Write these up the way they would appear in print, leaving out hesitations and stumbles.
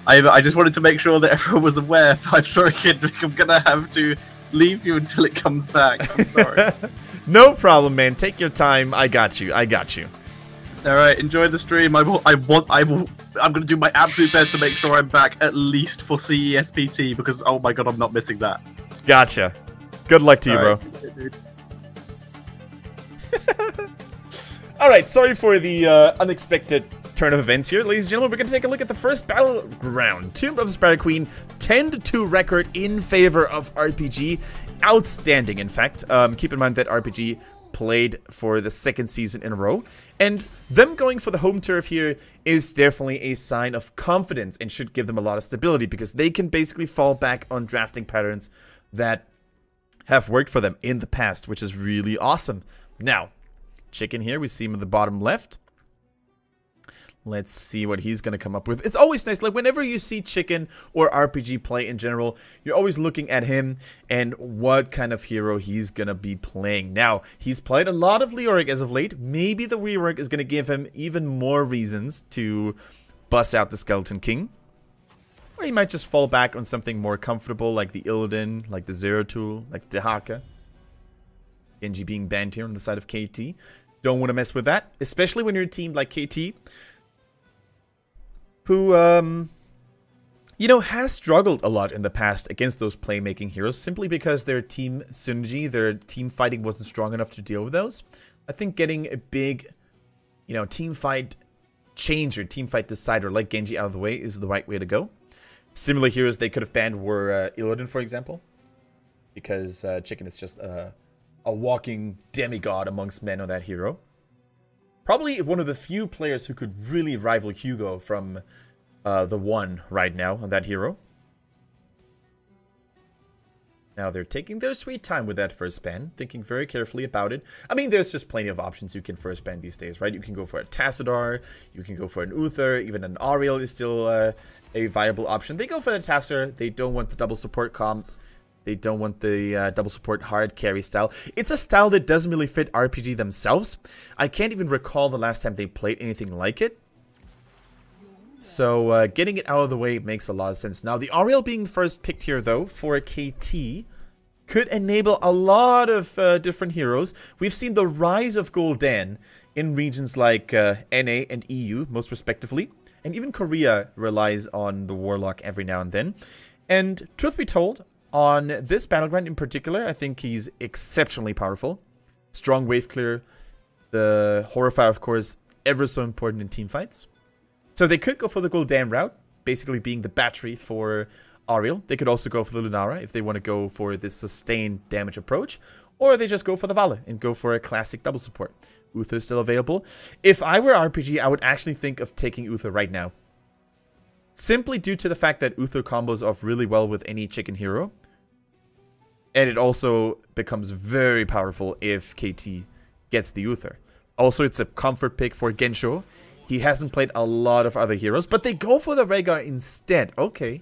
I just wanted to make sure that everyone was aware. I'm sorry, Kendrick. I'm gonna have to leave you until it comes back. I'm sorry. No problem, man. Take your time. I got you. I got you. All right, enjoy the stream. I'm gonna do my absolute best to make sure I'm back at least for CESPT because oh my god, I'm not missing that. Gotcha. Good luck to you, bro. All right, sorry for the unexpected turn of events here, ladies and gentlemen. We're going to take a look at the first battleground. Tomb of the Spider Queen, 10-2 record in favor of RPG. Outstanding, in fact. Keep in mind that RPG played for the second season in a row, and them going for the home turf here is definitely a sign of confidence and should give them a lot of stability because they can basically fall back on drafting patterns that have worked for them in the past, which is really awesome. Now, Chicken here, we see him in the bottom left. Let's see what he's going to come up with. It's always nice, like whenever you see Chicken or RPG play in general, you're always looking at him and what kind of hero he's going to be playing. Now, he's played a lot of Leoric as of late. Maybe the rework is going to give him even more reasons to bust out the Skeleton King. Or he might just fall back on something more comfortable like the Illidan, like the Zero Tool, like Dehaka. Genji being banned here on the side of KT. Don't want to mess with that, especially when you're a team like KT, who, you know, has struggled a lot in the past against those playmaking heroes simply because their team synergy, their team fighting wasn't strong enough to deal with those. I think getting a big, you know, team fight changer, team fight decider like Genji out of the way is the right way to go. Similar heroes they could have banned were Illidan, for example, because Chicken is just a walking demigod amongst men on that hero. Probably one of the few players who could really rival Hugo from the One right now on that hero. Now they're taking their sweet time with that first ban, thinking very carefully about it. I mean, there's just plenty of options you can first ban these days, right? You can go for a Tassadar, you can go for an Uther, even an Ariel is still a viable option. They go for the Tassadar, they don't want the double support comp. They don't want the double support hard carry style. It's a style that doesn't really fit RPG themselves. I can't even recall the last time they played anything like it. So getting it out of the way makes a lot of sense. Now the Ariel being first picked here though for a KT could enable a lot of different heroes. We've seen the rise of Gul'dan in regions like NA and EU most respectively. And even Korea relies on the Warlock every now and then. And truth be told, on this battleground in particular, I think he's exceptionally powerful. Strong wave clear. The Horrifier, of course, ever so important in team fights. So they could go for the Gul'dan route, basically being the battery for Ariel. They could also go for the Lunara if they want to go for this sustained damage approach. Or they just go for the Vala and go for a classic double support. Uther is still available. If I were RPG, I would actually think of taking Uther right now. Simply due to the fact that Uther combos off really well with any Chicken hero. And it also becomes very powerful if KT gets the Uther. Also, it's a comfort pick for Gensho. He hasn't played a lot of other heroes, but they go for the Rhaegar instead. Okay.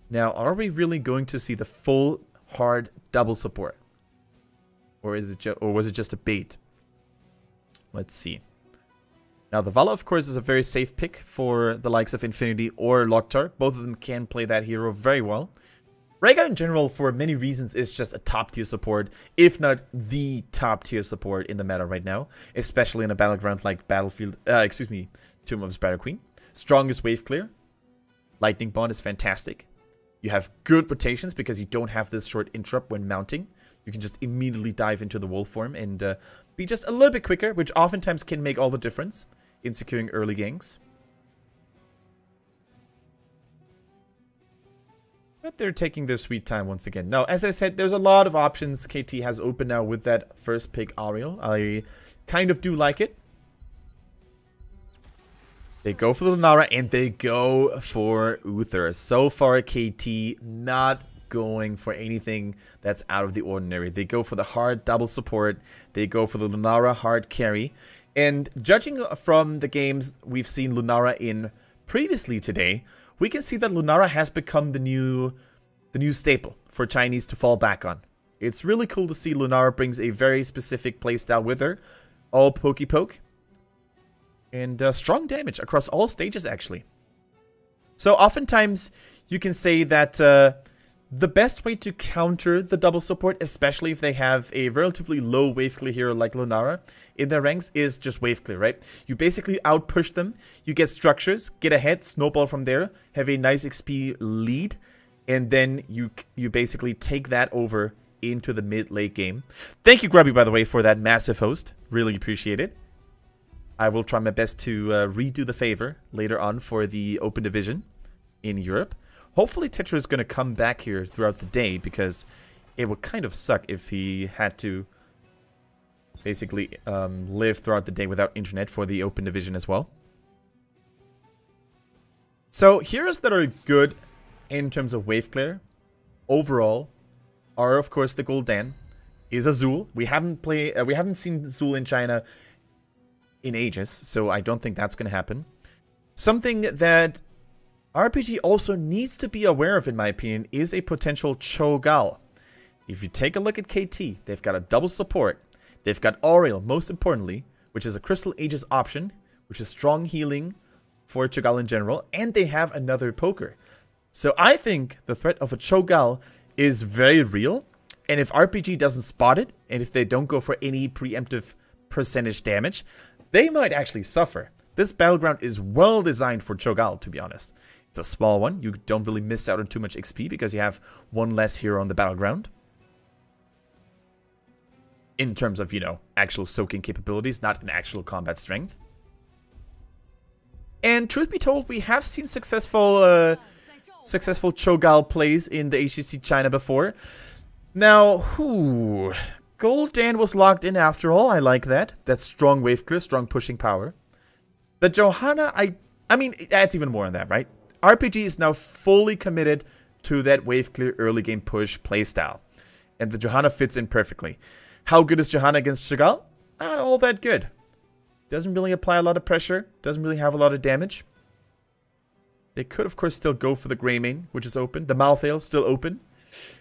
Now, are we really going to see the full hard double support? Or was it just a bait? Let's see. Now, the Vala, of course, is a very safe pick for the likes of Infinity or Loktar. Both of them can play that hero very well. Rhaegar, in general, for many reasons, is just a top-tier support, if not the top-tier support in the meta right now. Especially in a battleground like Tomb of the Spider Queen. Strongest wave clear. Lightning Bond is fantastic. You have good rotations because you don't have this short interrupt when mounting. You can just immediately dive into the wolf form and be just a little bit quicker, which oftentimes can make all the difference in securing early ganks. But they're taking their sweet time once again. Now, as I said, there's a lot of options KT has open now with that first pick Ariel. I kind of do like it. They go for the Lunara and they go for Uther. So far, KT not going for anything that's out of the ordinary. They go for the hard double support. They go for the Lunara hard carry. And judging from the games we've seen Lunara in previously today, we can see that Lunara has become the new staple for Chinese to fall back on. It's really cool to see Lunara brings a very specific playstyle with her. All pokey poke. And strong damage across all stages, actually. So oftentimes you can say that the best way to counter the double support, especially if they have a relatively low wave clear hero like Lunara in their ranks, is just wave clear, right? You basically outpush them, you get structures, get ahead, snowball from there, have a nice XP lead, and then you basically take that over into the mid-late game. Thank you, Grubby, by the way, for that massive host. Really appreciate it. I will try my best to redo the favor later on for the Open Division in Europe. Hopefully Tetra is going to come back here throughout the day, because it would kind of suck if he had to basically live throughout the day without internet for the Open Division as well. So heroes that are good in terms of wave clear overall are, of course, the Gul'dan, is Azul. We haven't seen Azul in China in ages, so I don't think that's going to happen. Something that RPG also needs to be aware of, in my opinion, is a potential Cho'Gall. If you take a look at KT, they've got a double support. They've got Auriel, most importantly, which is a Crystal Aegis option, which is strong healing for Cho'Gall in general, and they have another poker. So I think the threat of a Cho'Gall is very real, and if RPG doesn't spot it, and if they don't go for any preemptive percentage damage, they might actually suffer. This battleground is well designed for Cho'Gall, to be honest. It's a small one. You don't really miss out on too much XP because you have one less hero on the battleground. In terms of, you know, actual soaking capabilities, not in actual combat strength. And truth be told, we have seen successful Cho'Gall plays in the HGC China before. Now, Gul'dan was locked in after all. I like that. That's strong wave clear, strong pushing power. The Johanna, I mean, it adds even more on that, right? RPG is now fully committed to that wave clear early game push playstyle. And the Johanna fits in perfectly. How good is Johanna against Cho'Gall? Not all that good. Doesn't really apply a lot of pressure. Doesn't really have a lot of damage. They could, of course, still go for the Greymane, which is open. The Malthael still open.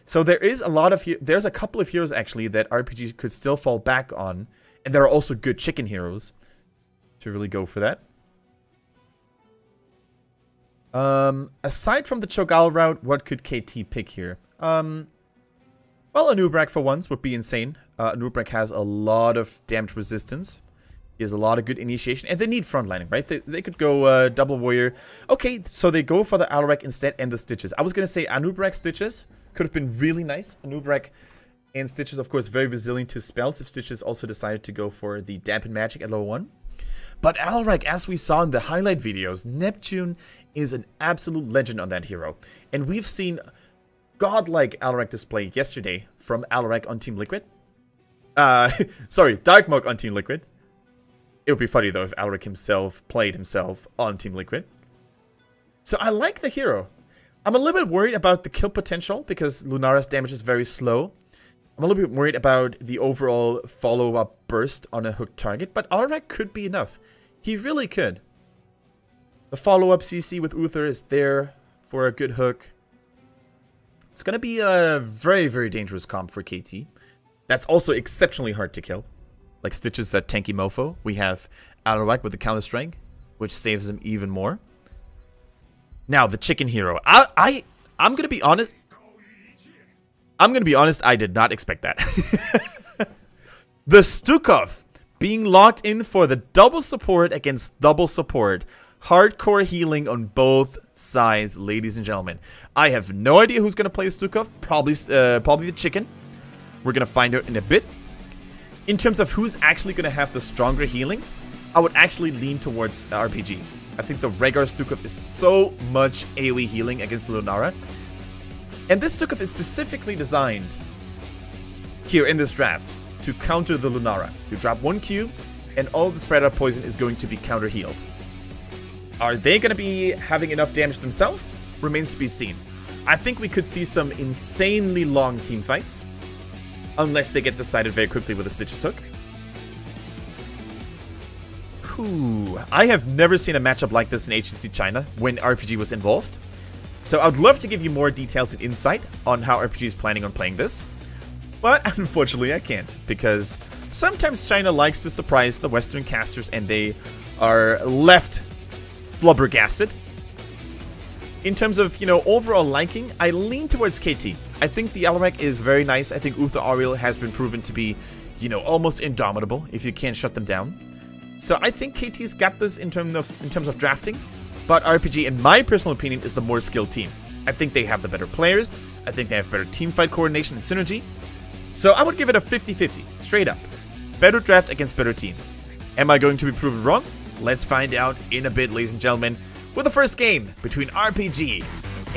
So there is a lot of... There's a couple of heroes, actually, that RPG could still fall back on. And there are also good chicken heroes to really go for that. Aside from the Cho'Gall route, what could KT pick here? Well, Anub'arak for once would be insane. Anub'arak has a lot of damage resistance. He has a lot of good initiation. And they need frontlining, right? They could go double warrior. Okay, so they go for the Alarak instead and the Stitches. I was going to say Anub'arak Stitches could have been really nice. Anub'arak and Stitches, of course, very resilient to spells if Stitches also decided to go for the Dampen Magic at level 1. But Alarak, as we saw in the highlight videos, Neptune is an absolute legend on that hero. And we've seen godlike Alarak display yesterday from Alarak on Team Liquid. Sorry, Darkmog on Team Liquid. It would be funny though if Alarak himself played himself on Team Liquid. So I like the hero. I'm a little bit worried about the kill potential because Lunara's damage is very slow. I'm a little bit worried about the overall follow-up burst on a hooked target, but Alarak could be enough. He really could. The follow-up CC with Uther is there for a good hook. It's going to be a very, very dangerous comp for KT. That's also exceptionally hard to kill. Like Stitches at tanky mofo. We have Alarak with the counter strike, which saves him even more. Now, the chicken hero. I'm going to be honest. I did not expect that. The Stukov being locked in for the double support against double support. Hardcore healing on both sides, ladies and gentlemen. I have no idea who's going to play Stukov. Probably the chicken. We're going to find out in a bit. In terms of who's actually going to have the stronger healing, I would actually lean towards RPG. I think the Rhaegar Stukov is so much AoE healing against Lunara. And this Stukov is specifically designed here in this draft to counter the Lunara. You drop 1 Q and all the spread out poison is going to be counter healed. Are they going to be having enough damage themselves? Remains to be seen. I think we could see some insanely long team fights. Unless they get decided very quickly with a Stitches hook. I have never seen a matchup like this in HGC China when RPG was involved. So I'd love to give you more details and insight on how RPG is planning on playing this. But unfortunately I can't, because sometimes China likes to surprise the Western casters and they are left flabbergasted. in terms of, you know, overall liking, I lean towards KT. I think the Alarak is very nice. I think Uther Ariel has been proven to be, you know, almost indomitable if you can't shut them down. So I think KT's got this in terms of drafting, but RPG, in my personal opinion, is the more skilled team. I think they have the better players. I think they have better team fight coordination and synergy. So I would give it a 50-50, straight up. Better draft against better team. Am I going to be proven wrong? Let's find out in a bit, ladies and gentlemen, with the first game between RPG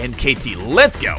and KT. Let's go!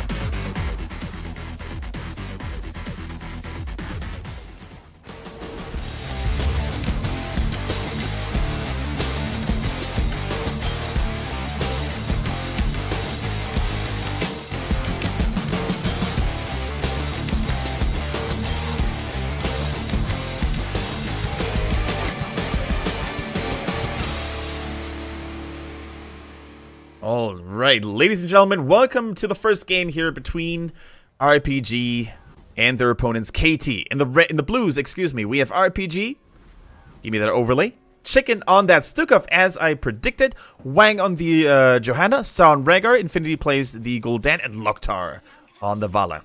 Alright, ladies and gentlemen, welcome to the first game here between RPG and their opponents KT. In the blues, excuse me, we have RPG. Give me that overlay. Chicken on that Stukov, as I predicted. Wang on the Johanna. Sound Rhaegar. Infinity plays the Gul'dan, and Loktar on the Vala.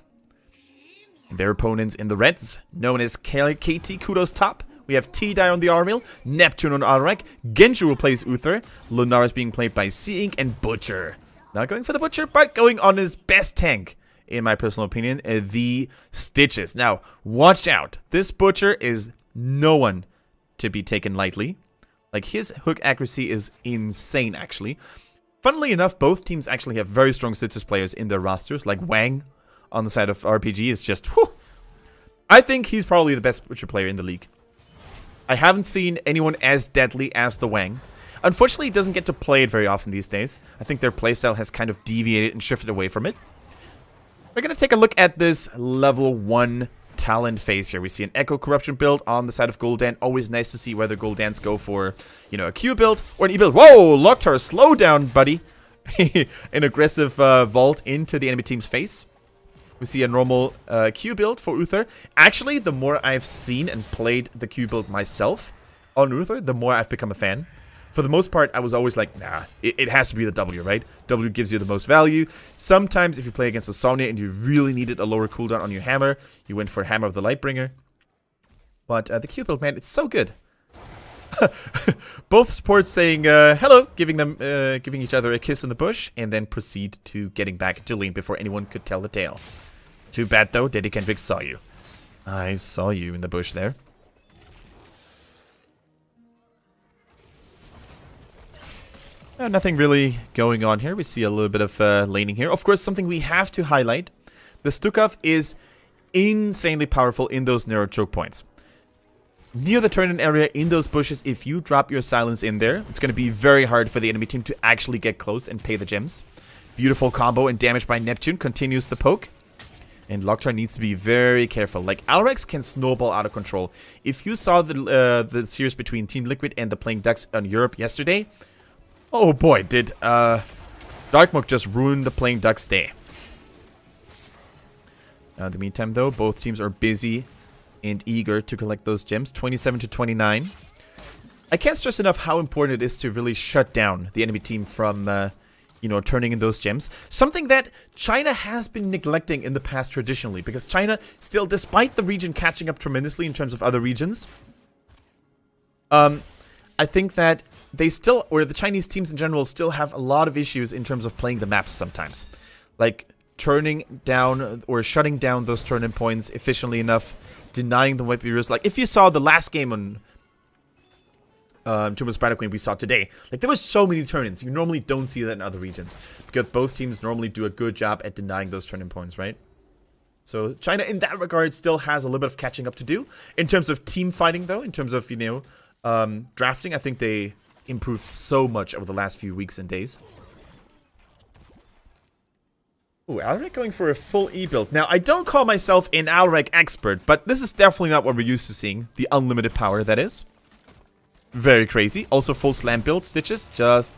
Their opponents in the reds, known as KT Kudos top. We have T-Die on the Ariel, Neptune on Alrak, Genju replaces Uther, Lunar is being played by Seeing, and Butcher. Not going for the Butcher, but going on his best tank, in my personal opinion, the Stitches. Now, watch out. This Butcher is no one to be taken lightly. Like, his hook accuracy is insane, actually. Funnily enough, both teams actually have very strong Stitches players in their rosters, like Wang on the side of RPG is just, whew. I think he's probably the best Butcher player in the league. I haven't seen anyone as deadly as the Wang. Unfortunately, he doesn't get to play it very often these days. I think their playstyle has kind of deviated and shifted away from it. We're going to take a look at this level 1 talent phase here. We see an Echo Corruption build on the side of Gul'dan. Always nice to see whether Gul'dans go for, you know, a Q build or an E build. Whoa, Loktar, slow down, buddy. An aggressive vault into the enemy team's face. We see a normal Q build for Uther. Actually, the more I've seen and played the Q build myself on Uther, the more I've become a fan. For the most part, I was always like, nah, it has to be the W, right? W gives you the most value. Sometimes, if you play against a Sonya and you really needed a lower cooldown on your hammer, you went for Hammer of the Lightbringer. But the Q build, man, it's so good. Both supports saying hello, giving each other a kiss in the bush, and then proceed to getting back into lane before anyone could tell the tale. Too bad though, Daddy Kendrick saw you. I saw you in the bush there. Nothing really going on here. We see a little bit of laning here. Of course, something we have to highlight. The Stukov is insanely powerful in those narrow choke points. Near the turn-in area, in those bushes, if you drop your silence in there, it's going to be very hard for the enemy team to actually get close and pay the gems. Beautiful combo and damage by Neptune continues the poke. And Loktar needs to be very careful. Like, Alrex can snowball out of control. If you saw the series between Team Liquid and the Playing Ducks on Europe yesterday, oh boy, did Darkmook just ruin the Playing Ducks' day. In the meantime, though, both teams are busy and eager to collect those gems. 27 to 29. I can't stress enough how important it is to really shut down the enemy team from, you know, turning in those gems. Something that China has been neglecting in the past traditionally, because China still, despite the region catching up tremendously in terms of other regions, I think that they still, or the Chinese teams in general, still have a lot of issues in terms of playing the maps sometimes. Like, turning down or shutting down those turn-in points efficiently enough, denying the white viewers. Like, if you saw the last game on Tomb of Spider Queen we saw today, like, there was so many turn-ins. You normally don't see that in other regions, because both teams normally do a good job at denying those turn-in points, right? So China, in that regard, still has a little bit of catching up to do. In terms of team fighting, though, in terms of, you know, drafting, I think they improved so much over the last few weeks and days. Ooh, Alrek going for a full E-build. Now, I don't call myself an Alrek expert, but this is definitely not what we're used to seeing. The unlimited power, that is. Very crazy. Also, full slam build, Stitches, just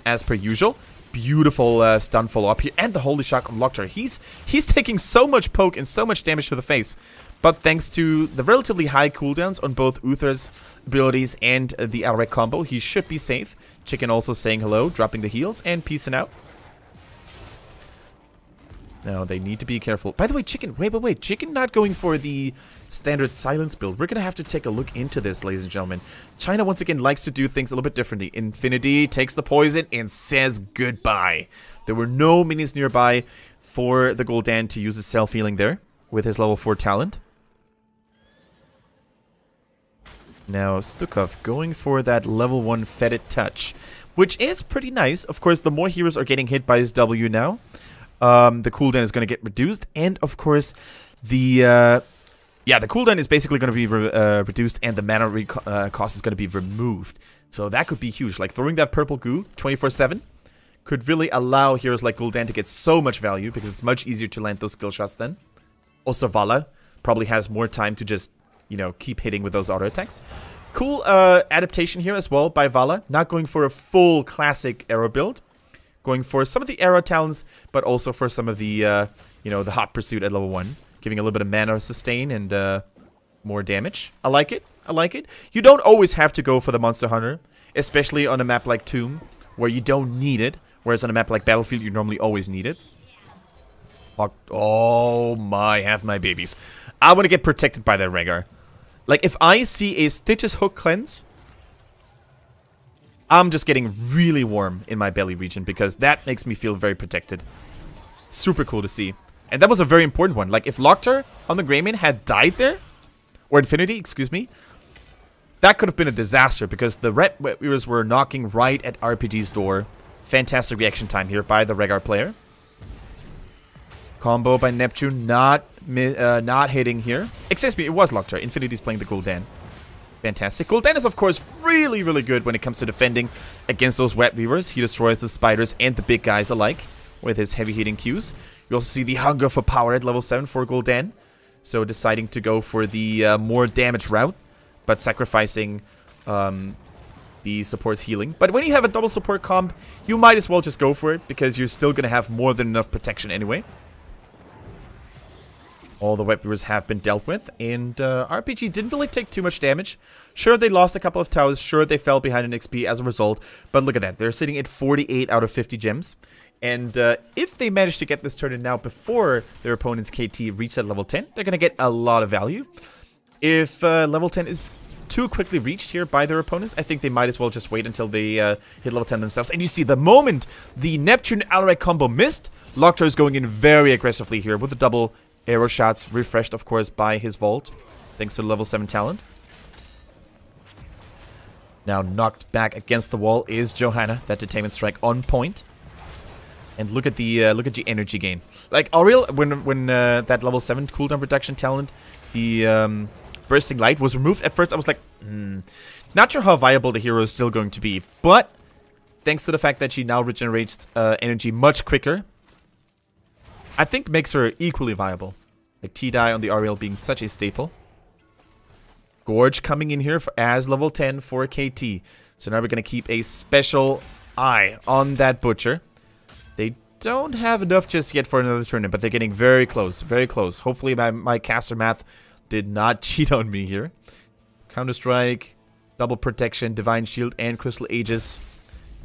as per usual. Beautiful stun follow-up here. And the Holy Shock on Loktar. He's taking so much poke and so much damage to the face. But thanks to the relatively high cooldowns on both Uther's abilities and the Alrek combo, he should be safe. Chicken also saying hello, dropping the heals, and peacing out. Now, they need to be careful. By the way, Chicken, wait. Chicken not going for the standard silence build. We're going to have to take a look into this, ladies and gentlemen. China, once again, likes to do things a little bit differently. Infinity takes the poison and says goodbye. There were no minions nearby for the Gul'dan to use his self-healing there with his level 4 talent. Now, Stukov going for that level 1 Fetid Touch, which is pretty nice. Of course, the more heroes are getting hit by his W now, the cooldown is going to get reduced, and of course, the cooldown is basically going to be reduced, and the mana cost is going to be removed. So that could be huge. Like throwing that purple goo 24/7 could really allow heroes like Gul'dan to get so much value because it's much easier to land those skill shots then. Also, Vala probably has more time to just, you know, keep hitting with those auto attacks. Cool adaptation here as well by Vala. Not going for a full classic arrow build. Going for some of the arrow talents, but also for some of the, the hot pursuit at level 1. Giving a little bit of mana sustain and more damage. I like it. I like it. You don't always have to go for the Monster Hunter, especially on a map like Tomb, where you don't need it. Whereas on a map like Battlefield, you normally always need it. Oh my, have my babies. I want to get protected by that Rhaegar. Like, if I see a Stitch's Hook cleanse, I'm just getting really warm in my belly region because that makes me feel very protected. Super cool to see. And that was a very important one. Like, if Locktar on the Greymane had died there, or Infinity, excuse me, that could have been a disaster because the red viewers were knocking right at RPG's door. Fantastic reaction time here by the Rhaegar player. Combo by Neptune, not hitting here. Excuse me, it was Locktar. Infinity's playing the Gul'dan. Fantastic. Gul'dan is, of course, really, really good when it comes to defending against those wet weavers. He destroys the spiders and the big guys alike with his heavy hitting Qs. You also see the hunger for power at level 7 for Gul'dan. So deciding to go for the more damage route, but sacrificing the support's healing. But when you have a double support comp, you might as well just go for it because you're still going to have more than enough protection anyway. All the web viewers have been dealt with, and RPG didn't really take too much damage. Sure, they lost a couple of towers. Sure, they fell behind in XP as a result. But look at that. They're sitting at 48 out of 50 gems. And if they manage to get this turn in now before their opponent's KT reach that level 10, they're going to get a lot of value. If level 10 is too quickly reached here by their opponents, I think they might as well just wait until they hit level 10 themselves. And you see, the moment the Neptune Alarak combo missed, Locktar is going in very aggressively here with the double arrow shots, refreshed, of course, by his vault, thanks to the level 7 talent. Now knocked back against the wall is Johanna. That Detainment Strike on point. And look at the energy gain. Like Auriel, when that level 7 cooldown reduction talent, the Bursting Light was removed, at first I was like, not sure how viable the hero is still going to be. But thanks to the fact that she now regenerates energy much quicker, I think makes her equally viable. Like T-Die on the Auriel being such a staple. Gorge coming in here as level 10 for KT. So now we're going to keep a special eye on that Butcher. They don't have enough just yet for another tournament, but they're getting very close, very close. Hopefully my caster math did not cheat on me here. Counter-Strike, Double Protection, Divine Shield, and Crystal Aegis.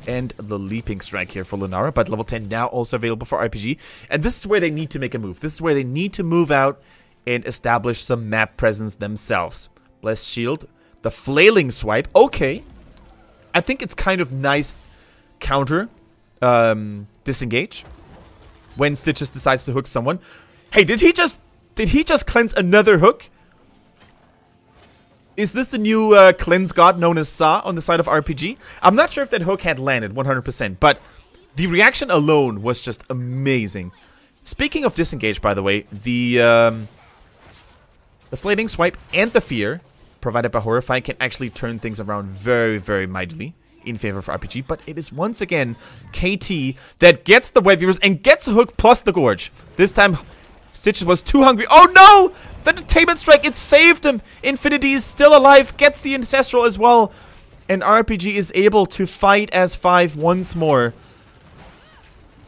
And the Leaping Strike here for Lunara, but level 10 now also available for RPG. And this is where they need to make a move. This is where they need to move out and establish some map presence themselves. Blessed Shield, the Flailing Swipe, okay. I think it's kind of nice counter disengage when Stitches decides to hook someone. Hey, did he just cleanse another hook? Is this the new cleanse god known as Sa on the side of RPG? I'm not sure if that hook had landed 100%, but the reaction alone was just amazing. Speaking of disengage, by the way, the Flaming Swipe and the Fear provided by Horrify can actually turn things around very, very mightily in favor of RPG, but it is once again KT that gets the web viewers and gets a hook plus the Gorge. This time, Stitches was too hungry. Oh no! The Detainment Strike, it saved him! Infinity is still alive, gets the Ancestral as well. And RPG is able to fight as 5 once more.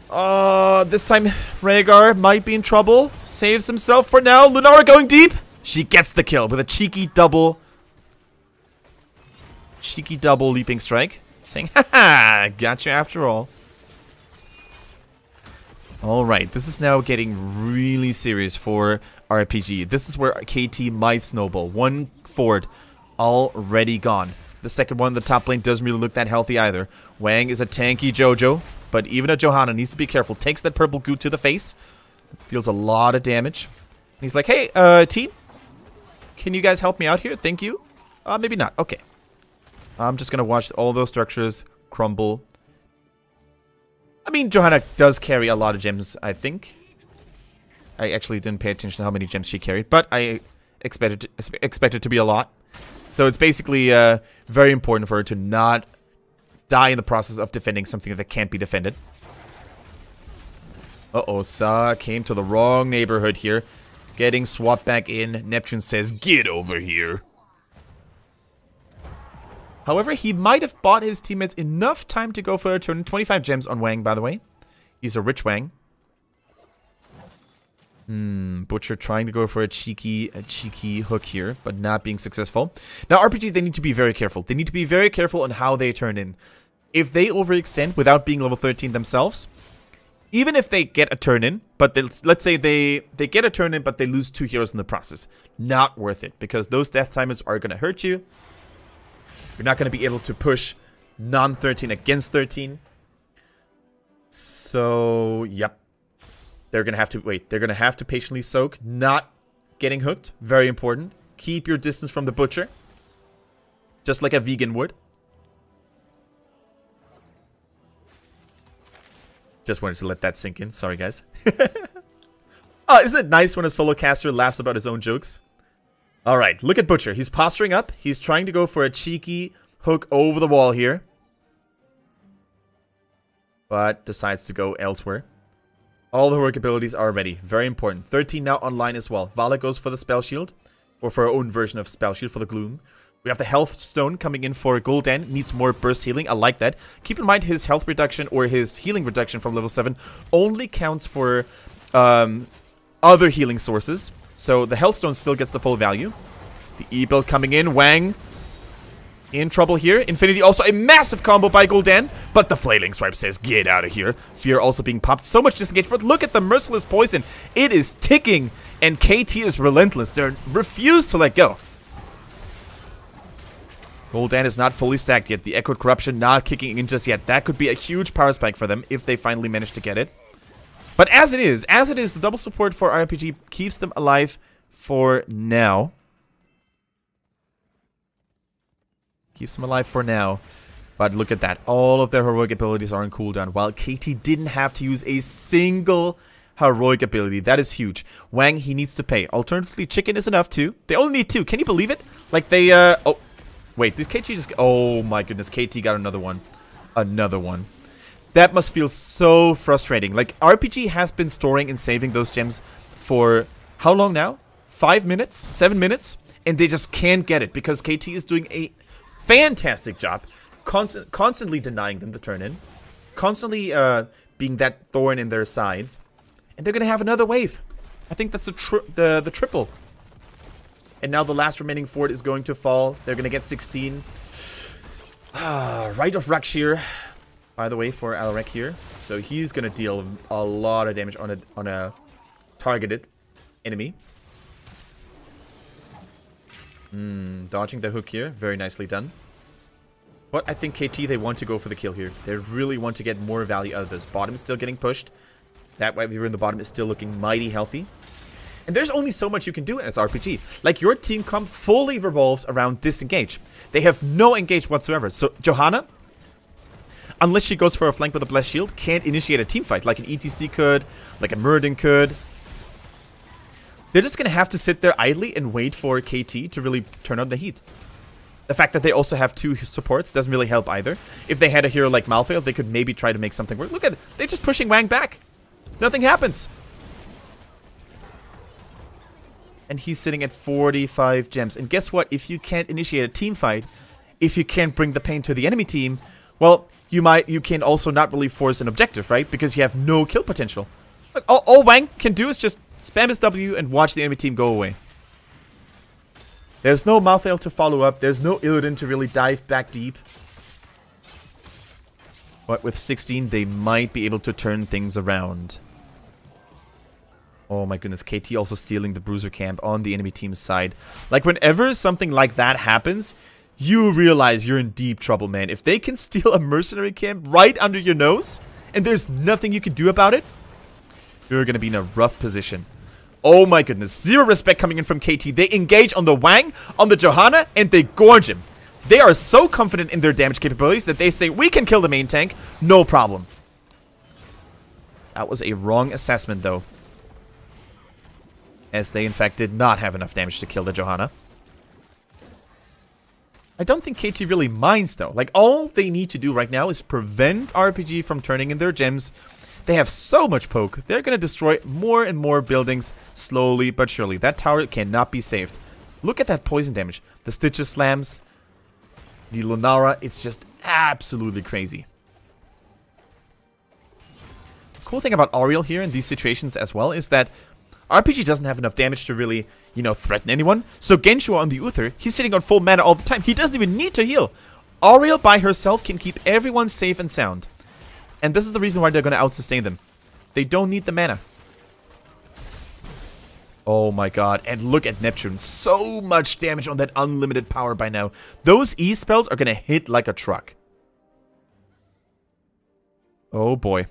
This time Rhaegar might be in trouble. Saves himself for now. Lunara going deep. She gets the kill with a cheeky double Leaping Strike. Saying, haha, got you after all. Alright, this is now getting really serious for RPG. This is where KT might snowball. One Ford already gone. The second one in the top lane doesn't really look that healthy either. Wang is a tanky Jojo, but even a Johanna needs to be careful. Takes that purple goo to the face. Deals a lot of damage. And he's like, hey, team, can you guys help me out here? Thank you. Maybe not. Okay. I'm just gonna watch all those structures crumble. I mean, Johanna does carry a lot of gems, I think. I actually didn't pay attention to how many gems she carried, but I expected it to be a lot. So it's basically very important for her to not die in the process of defending something that can't be defended. Uh-oh, Sa came to the wrong neighborhood here. Getting swapped back in. Neptune says, get over here. However, he might have bought his teammates enough time to go for a turn. 25 gems on Wang, by the way. He's a rich Wang. Butcher trying to go for a cheeky hook here, but not being successful. Now, RPGs, they need to be very careful. They need to be very careful on how they turn in. If they overextend without being level 13 themselves, even if they get a turn in, but let's say they get a turn in, but they lose 2 heroes in the process. Not worth it, because those death timers are going to hurt you. You're not going to be able to push non-13 against 13. So, yep. They're going to have to wait. They're going to have to patiently soak, not getting hooked. Very important. Keep your distance from the butcher. Just like a vegan would. Just wanted to let that sink in. Sorry, guys. Oh, isn't it nice when a solo caster laughs about his own jokes? Alright, look at Butcher. He's posturing up. He's trying to go for a cheeky hook over the wall here. But decides to go elsewhere. All the heroic abilities are ready. Very important. 13 now online as well. Vala goes for the spell shield. Or for her own version of spell shield for the gloom. We have the health stone coming in for Gul'dan. Needs more burst healing. I like that. Keep in mind his health reduction or his healing reduction from level 7 only counts for other healing sources. So the health stone still gets the full value. The E-build coming in. Wang in trouble here. Infinity also a massive combo by Gul'dan. But the flailing swipe says, get out of here. Fear also being popped. So much disengagement. But look at the merciless poison. It is ticking. And KT is relentless. They refuse to let go. Gul'dan is not fully stacked yet. The Echoed Corruption not kicking in just yet. That could be a huge power spike for them if they finally manage to get it. But as it is, the double support for RPG keeps them alive for now. Keeps them alive for now. But look at that. All of their heroic abilities are on cooldown, while KT didn't have to use a single heroic ability. That is huge. Wang, he needs to pay. Alternatively, Chicken is enough too. They only need 2. Can you believe it? Like they, oh. Wait, did KT just... Oh my goodness, KT got another one. Another one. That must feel so frustrating. Like, RPG has been storing and saving those gems for how long now? 5 minutes? 7 minutes? And they just can't get it because KT is doing a fantastic job. Constantly denying them the turn-in. Constantly being that thorn in their sides. And they're going to have another wave. I think that's the triple. And now the last remaining fort is going to fall. They're going to get 16. Right of Rakshir, by the way, for Alrek here. So he's going to deal a lot of damage on a targeted enemy. Dodging the hook here. Very nicely done. But I think KT, they want to go for the kill here. They really want to get more value out of this. Bottom is still getting pushed. That wave here in the bottom is still looking mighty healthy. And there's only so much you can do as RPG. Like, your team comp fully revolves around disengage. They have no engage whatsoever. So, Johanna, unless she goes for a flank with a blessed shield, can't initiate a team fight like an ETC could, like a Muradin could. They're just going to have to sit there idly and wait for KT to really turn on the heat. The fact that they also have 2 supports doesn't really help either. If they had a hero like Malthael, they could maybe try to make something work. Look at it. They're just pushing Wang back. Nothing happens. And he's sitting at 45 gems. And guess what? If you can't initiate a team fight, if you can't bring the pain to the enemy team, well, you can also not really force an objective, right? Because you have no kill potential. Like, all Wang can do is just spam his W and watch the enemy team go away. There's no Malthael to follow up. There's no Illidan to really dive back deep. But with 16, they might be able to turn things around. Oh my goodness, KT also stealing the bruiser camp on the enemy team's side. Like, whenever something like that happens, you realize you're in deep trouble, man. If they can steal a mercenary camp right under your nose, and there's nothing you can do about it, you're gonna be in a rough position. Oh my goodness, zero respect coming in from KT. They engage on the Wang, on the Johanna, and they gorge him. They are so confident in their damage capabilities that they say, we can kill the main tank, no problem. That was a wrong assessment, though, as they in fact did not have enough damage to kill the Johanna. I don't think KT really minds, though. Like, all they need to do right now is prevent RPG from turning in their gems. They have so much poke. They're going to destroy more and more buildings slowly but surely. That tower cannot be saved. Look at that poison damage. The Stitches slams. The Lunara. It's just absolutely crazy. The cool thing about Auriel here in these situations as well is that RPG doesn't have enough damage to really, you know, threaten anyone. So Genshu on the Uther, he's sitting on full mana all the time. He doesn't even need to heal. Auriel by herself can keep everyone safe and sound. And this is the reason why they're going to out-sustain them. They don't need the mana. Oh my god. And look at Neptune. So much damage on that unlimited power by now. Those E spells are going to hit like a truck. Oh boy.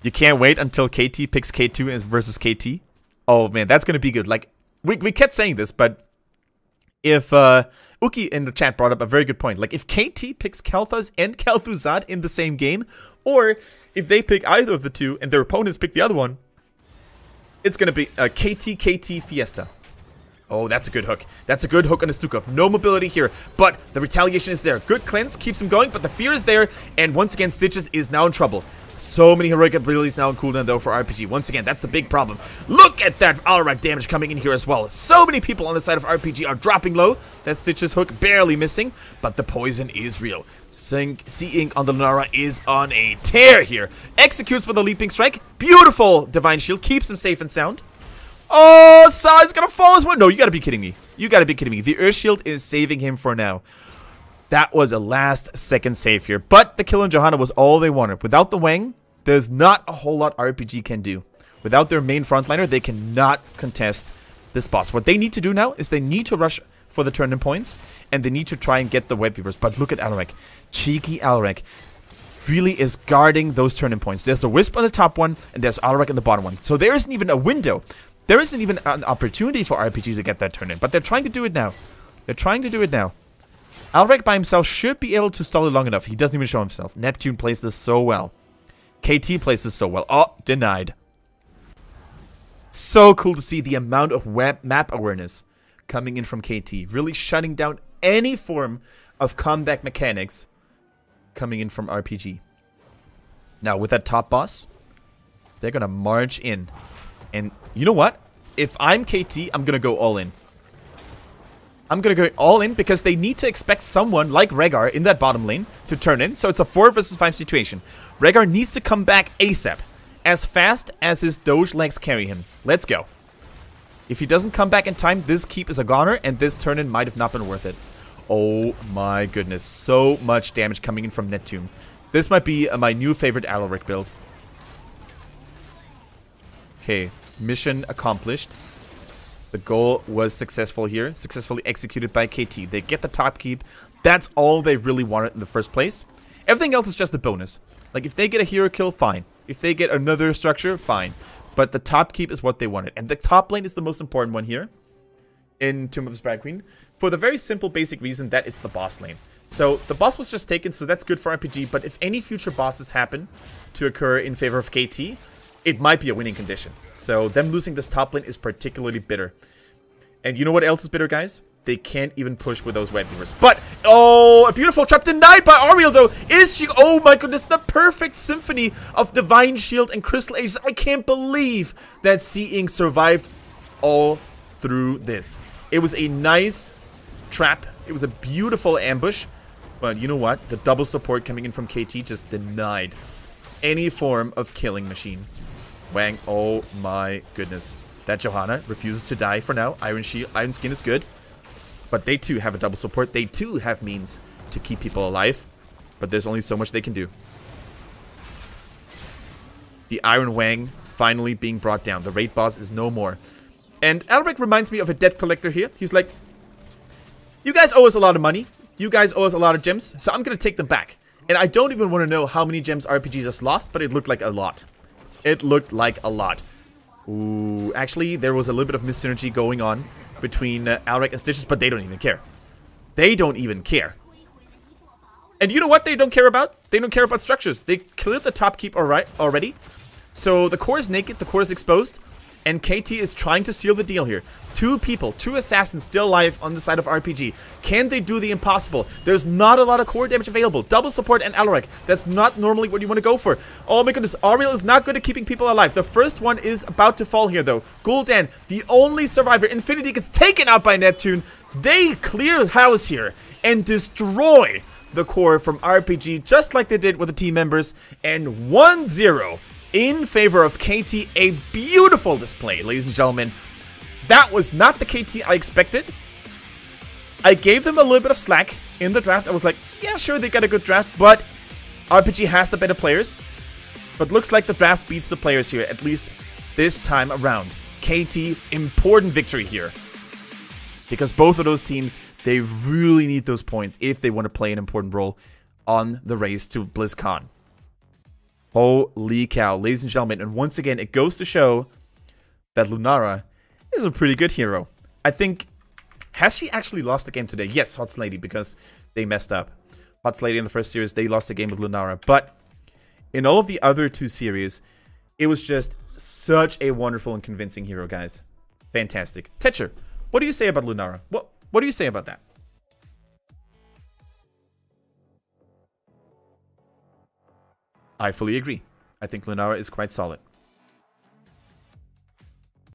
You can't wait until KT picks K2 versus KT. Oh man, that's going to be good. Like, we kept saying this, but if Uki in the chat brought up a very good point. Like, if KT picks Kalthus and Kalthuzad in the same game, or if they pick either of the two and their opponents pick the other one, it's going to be a KT Fiesta. Oh, that's a good hook. That's a good hook on the Stukov. No mobility here, but the retaliation is there. Good cleanse, keeps him going, but the fear is there, and once again, Stitches is now in trouble. So many heroic abilities now in cooldown, though, for RPG. Once again, that's the big problem. Look at that Alarak damage coming in here as well. So many people on the side of RPG are dropping low. That Stitches hook barely missing, but the poison is real. Sea-Ink on the Lunara is on a tear here. Executes with a leaping strike. Beautiful Divine Shield. Keeps him safe and sound. Oh, Sa is gonna fall as well. No, you gotta be kidding me. You gotta be kidding me. The Earth Shield is saving him for now. That was a last-second save here. But the kill on Johanna was all they wanted. Without the Wang, there's not a whole lot RPG can do. Without their main frontliner, they cannot contest this boss. What they need to do now is they need to rush for the turn-in points, and they need to try and get the Web Weavers. But look at Alarak. Cheeky Alarak really is guarding those turn-in points. There's a Wisp on the top one, and there's Alarak on the bottom one. So there isn't even a window. There isn't even an opportunity for RPG to get that turn-in. But they're trying to do it now. They're trying to do it now. Alrek by himself should be able to stall it long enough. He doesn't even show himself. Neptune plays this so well. KT plays this so well. Oh, denied. So cool to see the amount of map awareness coming in from KT. Really shutting down any form of comeback mechanics coming in from RPG. Now, with that top boss, they're going to march in. And you know what? If I'm KT, I'm going to go all in. I'm going to go all in because they need to expect someone like Rehgar in that bottom lane to turn in. So it's a 4 versus 5 situation. Rehgar needs to come back ASAP. As fast as his Doge legs carry him. Let's go. If he doesn't come back in time, this keep is a goner. And this turn-in might have not been worth it. Oh my goodness. So much damage coming in from Neptune. This might be my new favorite Alaric build. Okay. Mission accomplished. The goal was successful here. Successfully executed by KT. They get the top keep. That's all they really wanted in the first place. Everything else is just a bonus. Like, if they get a hero kill, fine. If they get another structure, fine. But the top keep is what they wanted. And the top lane is the most important one here in Tomb of the Sprite Queen. For the very simple, basic reason that it's the boss lane. So, the boss was just taken, so that's good for RPG. But if any future bosses happen to occur in favor of KT, it might be a winning condition. So them losing this top lane is particularly bitter. And you know what else is bitter, guys? They can't even push with those Web Weavers. But, oh, a beautiful trap denied by Auriel, though. Is she? Oh my goodness, the perfect symphony of Divine Shield and Crystal Aegis. I can't believe that Sea-Ink survived all through this. It was a nice trap. It was a beautiful ambush. But you know what? The double support coming in from KT just denied any form of killing machine. Wang, oh my goodness. That Johanna refuses to die for now. Iron Skin is good. But they too have a double support. They too have means to keep people alive. But there's only so much they can do. The Iron Wang finally being brought down. The raid boss is no more. And Alric reminds me of a debt collector here. He's like, you guys owe us a lot of money. You guys owe us a lot of gems, so I'm gonna take them back. And I don't even want to know how many gems RPG just lost, but it looked like a lot. It looked like a lot. Ooh, actually, there was a little bit of mis-synergy going on between Alric and Stitches, but they don't even care. They don't even care. And you know what they don't care about? They don't care about structures. They cleared the top keep already. So the core is naked, the core is exposed, and KT is trying to seal the deal here. 2 people, 2 assassins still alive on the side of RPG. Can they do the impossible? There's not a lot of core damage available. Double support and Alaric. That's not normally what you want to go for. Oh my goodness, Ariel is not good at keeping people alive. The first one is about to fall here though. Gul'dan, the only survivor. Infinity gets taken out by Neptune. They clear house here and destroy the core from RPG just like they did with the team members. And 1-0 in favor of KT. A beautiful display, ladies and gentlemen. That was not the KT I expected. I gave them a little bit of slack in the draft. I was like, yeah, sure, they got a good draft, but RPG has the better players. But looks like the draft beats the players here, at least this time around. KT, important victory here. Because both of those teams, they really need those points if they want to play an important role on the race to BlizzCon. Holy cow, ladies and gentlemen. And once again, it goes to show that Lunara is a pretty good hero. I think, has she actually lost the game today? Yes, Hot Lady, because they messed up. Hot Lady in the first series, they lost the game with Lunara. But in all of the other 2 series, it was just such a wonderful and convincing hero, guys. Fantastic. Tetcher, what do you say about Lunara? What do you say about that? I fully agree. I think Lunara is quite solid.